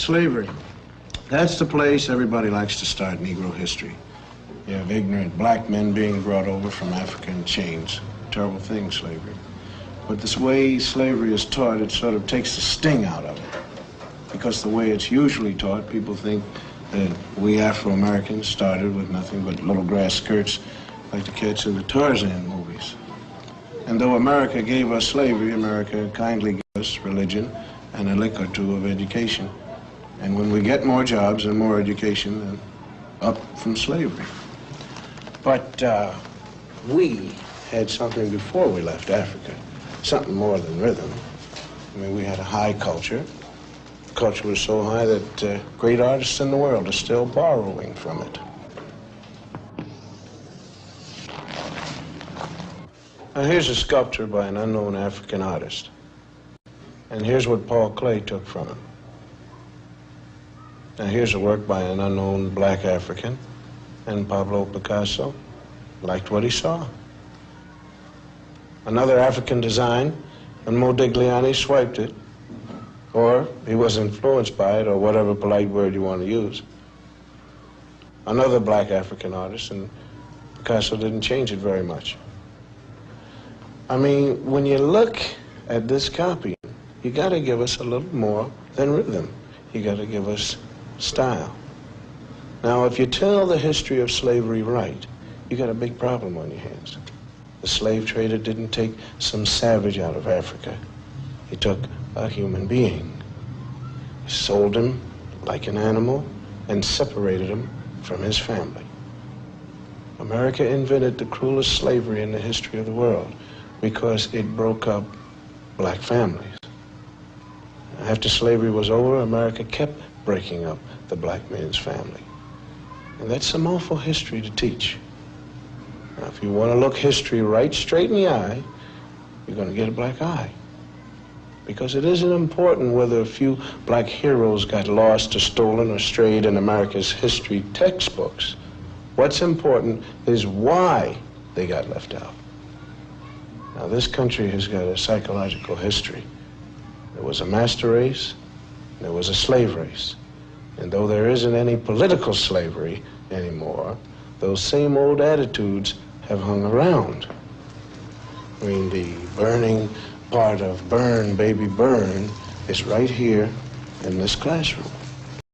Slavery. That's the place everybody likes to start Negro history. You have ignorant black men being brought over from Africa in chains. Terrible thing, slavery. But this way slavery is taught, it sort of takes the sting out of it. Because the way it's usually taught, people think that we Afro-Americans started with nothing but little grass skirts like the kids in the Tarzan movies. And though America gave us slavery, America kindly gave us religion and a lick or two of education. And when we get more jobs and more education, then up from slavery. But we had something before we left Africa, something more than rhythm. I mean, we had a high culture. The culture was so high that great artists in the world are still borrowing from it. Now, here's a sculpture by an unknown African artist. And here's what Paul Klee took from him. Now, here's a work by an unknown black African, and Pablo Picasso liked what he saw. Another African design, and Modigliani swiped it, or he was influenced by it, or whatever polite word you want to use. Another black African artist, and Picasso didn't change it very much. I mean, when you look at this copy, you got to give us a little more than rhythm. You got to give us style. Now, if you tell the history of slavery right, you got a big problem on your hands. The slave trader didn't take some savage out of Africa. He took a human being. He sold him like an animal and separated him from his family. America invented the cruelest slavery in the history of the world because it broke up black families. After slavery was over, America kept breaking up the black man's family. And that's some awful history to teach. Now, if you want to look history right straight in the eye, you're going to get a black eye. Because it isn't important whether a few black heroes got lost or stolen or strayed in America's history textbooks. What's important is why they got left out. Now, this country has got a psychological history. There was a master race, and there was a slave race. And though there isn't any political slavery anymore, those same old attitudes have hung around. I mean, the burning part of Burn, Baby Burn is right here in this classroom.